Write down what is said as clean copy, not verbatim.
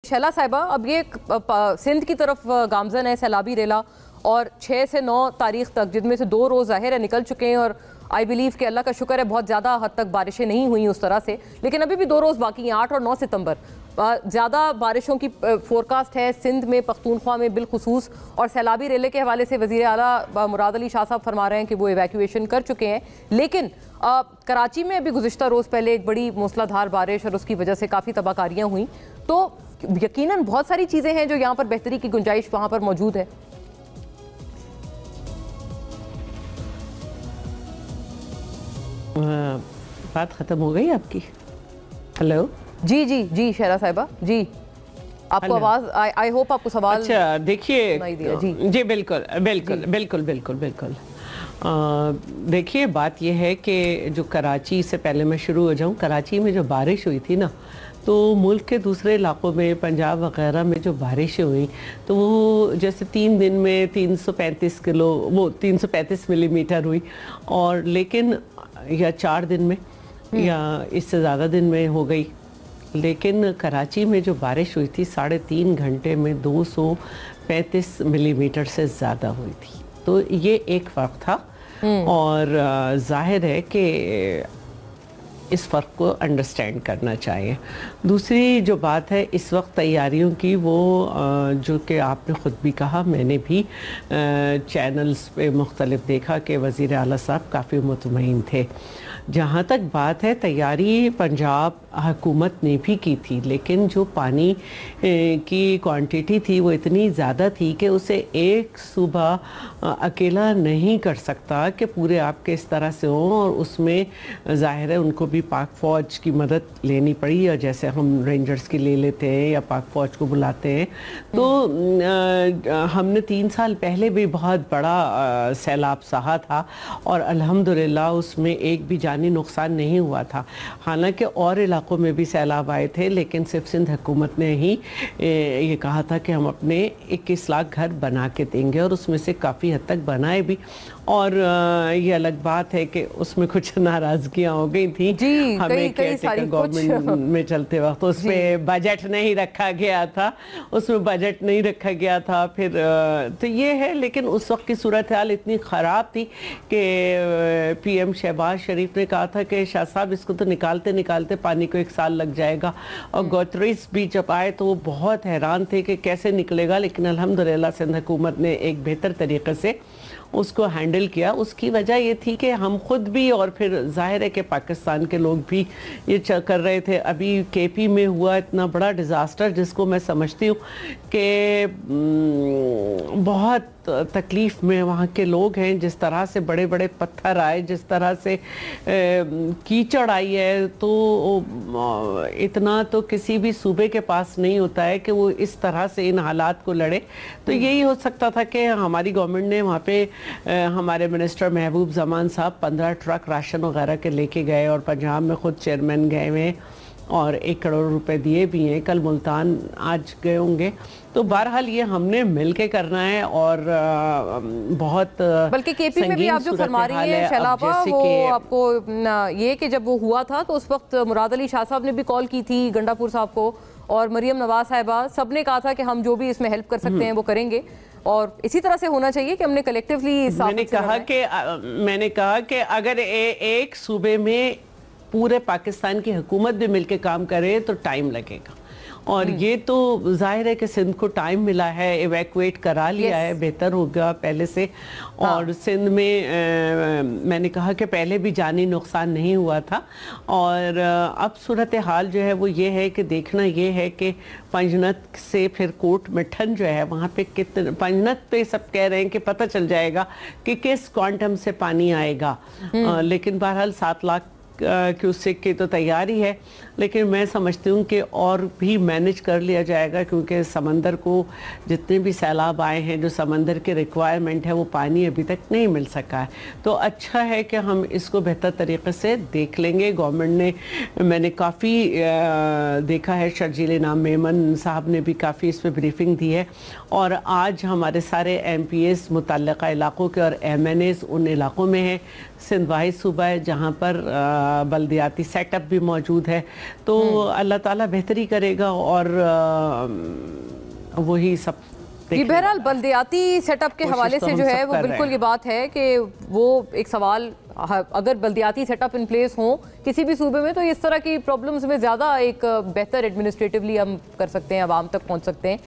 शैला साहिबा, अब ये सिंध की तरफ गामजन है सैलाबी रेला, और 6 से 9 तारीख तक, जिनमें से 2 रोज़ ज़ाहिर है निकल चुके हैं, और आई बिलीव कि अल्लाह का शुक्र है बहुत ज़्यादा हद तक बारिशें नहीं हुई उस तरह से, लेकिन अभी भी 2 रोज़ बाकी हैं, 8 और 9 सितंबर। ज़्यादा बारिशों की फोरकास्ट है सिंध में, पख्तूनख्वा में बिलखुसूस, और सैलाबी रेले के हवाले से वज़ीर आला मुराद अली शाह साहब फरमा रहे हैं कि वो इवैक्यूएशन कर चुके हैं। लेकिन कराची में अभी गुज़िश्ता रोज़ पहले एक बड़ी मूसलाधार बारिश और उसकी वजह से काफ़ी तबाहकारियाँ हुई, तो यकीनन बहुत सारी चीज़ें हैं जो यहाँ पर बेहतरी की गुंजाइश वहाँ पर मौजूद है। बात ख़त्म हो गई आपकी? हेलो जी जी जी शैला साहिबा जी, आपको आवाज़, आई होप आपको सवाल। अच्छा देखिए जी जी बिल्कुल बिल्कुल बिल्कुल बिल्कुल बिल्कुल। देखिए बात यह है कि जो कराची से पहले मैं शुरू हो जाऊं, कराची में जो बारिश हुई थी ना, तो मुल्क के दूसरे इलाकों में, पंजाब वगैरह में जो बारिशें हुई, तो वो जैसे 3 दिन में 335 मिलीमीटर हुई, और लेकिन या 4 दिन में या इससे ज़्यादा दिन में हो गई। लेकिन कराची में जो बारिश हुई थी 3.5 घंटे में 235 मिलीमीटर से ज़्यादा हुई थी, तो ये एक फ़र्क था। और जाहिर है कि इस फ़र्क को अंडरस्टैंड करना चाहिए। दूसरी जो बात है इस वक्त तैयारियों की, वो जो कि आपने ख़ुद भी कहा, मैंने भी चैनल्स पे मुख्तलिफ देखा कि वज़ीर आला साहब काफ़ी मुतमईन थे। जहाँ तक बात है, तैयारी पंजाब हुकूमत ने भी की थी, लेकिन जो पानी की क्वांटिटी थी वो इतनी ज़्यादा थी कि उसे एक सूबा अकेला नहीं कर सकता कि पूरे आपके इस तरह से हों, और उसमें ज़ाहिर है उनको भी पाक फ़ौज की मदद लेनी पड़ी, और जैसे हम रेंजर्स की ले लेते हैं या पाक फ़ौज को बुलाते हैं। तो हमने 3 साल पहले भी बहुत बड़ा सैलाब सहा था, और अल्हम्दुलिल्लाह उसमें एक भी जानी नुकसान नहीं हुआ था। हालांकि और इलाकों में भी सैलाब आए थे, लेकिन सिर्फ सिंध हुकूमत ने ही ये कहा था कि हम अपने 21 लाख घर बना के देंगे, और उसमें से काफ़ी हद तक बनाए भी। और ये अलग बात है कि उसमें कुछ नाराज़गियाँ हो गई थी हमें गवर्नमेंट में चलते वक्त, उस पर बजट नहीं रखा गया था, उसमें बजट नहीं रखा गया था। फिर तो ये है, लेकिन उस वक्त की सूरत हाल इतनी ख़राब थी कि PM शहबाज शरीफ ने कहा था कि शाह साहब इसको तो निकालते निकालते पानी को 1 साल लग जाएगा, और गौतरीस भी जब आए तो वो बहुत हैरान थे कि कैसे निकलेगा, लेकिन अल्हम्दुलिल्लाह सिंध हुकूमत ने एक बेहतर तरीके से उसको हैंडल किया। उसकी वजह ये थी कि हम खुद भी, और फिर जाहिर है कि पाकिस्तान के लोग भी ये कर रहे थे। अभी KP में हुआ इतना बड़ा डिज़ास्टर, जिसको मैं समझती हूँ कि बहुत तकलीफ़ में वहाँ के लोग हैं। जिस तरह से बड़े बड़े पत्थर आए, जिस तरह से कीचड़ आई है, तो इतना तो किसी भी सूबे के पास नहीं होता है कि वो इस तरह से इन हालात को लड़े। तो यही हो सकता था कि हमारी गवर्नमेंट ने वहाँ पे हमारे मिनिस्टर महबूब जमान साहब 15 ट्रक राशन वगैरह के लेके गए, और पंजाब में ख़ुद चेयरमैन गए हुए और 1 करोड़ रुपए दिए भी हैं। कल मुल्तान आज गए होंगे। तो बहरहाल ये हमने मिल के करना है, और बहुत बल्कि KP में भी आप जो फरमा रही हैं शैलाबा, वो आपको ये कि जब वो हुआ था तो उस वक्त मुराद अली शाह साहब ने भी कॉल की थी गंडापुर साहब को, और मरियम नवाज साहिबा, सब ने कहा था कि हम जो भी इसमें हेल्प कर सकते हैं वो करेंगे, और इसी तरह से होना चाहिए कि हमने कलेक्टिवली। मैंने कहा कि अगर एक सूबे में पूरे पाकिस्तान की हुकूमत भी मिलके काम करे तो टाइम लगेगा, और ये तो जाहिर है कि सिंध को टाइम मिला है, इवैक्यूएट करा लिया है, बेहतर होगा पहले से। और सिंध में मैंने कहा कि पहले भी जानी नुकसान नहीं हुआ था, और अब सूरत हाल जो है वो ये है कि देखना ये है कि पंजनत से फिर कोट मिठन जो है वहाँ पे कितने, पंजनत पे सब कह रहे हैं कि पता चल जाएगा कि किस क्वांटम से पानी आएगा, लेकिन बहरहाल 7 लाख क्यूसेक की तो तैयारी है, लेकिन मैं समझती हूँ कि और भी मैनेज कर लिया जाएगा, क्योंकि समंदर को जितने भी सैलाब आए हैं, जो समंदर की रिक्वायरमेंट है वो पानी अभी तक नहीं मिल सका है। तो अच्छा है कि हम इसको बेहतर तरीके से देख लेंगे। गवर्नमेंट ने, मैंने काफ़ी देखा है, शर्जील नाम मेमन साहब ने भी काफ़ी इस पर ब्रीफिंग दी है, और आज हमारे सारे MPs मुतल्लिक़ा इलाक़ों के और MNAs उन इलाक़ों में हैं। सिंध वाहिद सूबा है जहाँ पर बल्दियाती सेटअप भी मौजूद है, तो अल्लाह ताला बेहतरी करेगा और वही सब जी। बहरहाल बल्दियाती सेटअप के हवाले से जो है वो बिल्कुल ये बात है कि वो एक सवाल, अगर बल्दियाती सेटअप इन प्लेस हो किसी भी सूबे में तो इस तरह की प्रॉब्लम्स में ज़्यादा एक बेहतर एडमिनिस्ट्रेटिवली हम कर सकते हैं, आवाम तक पहुंच सकते हैं।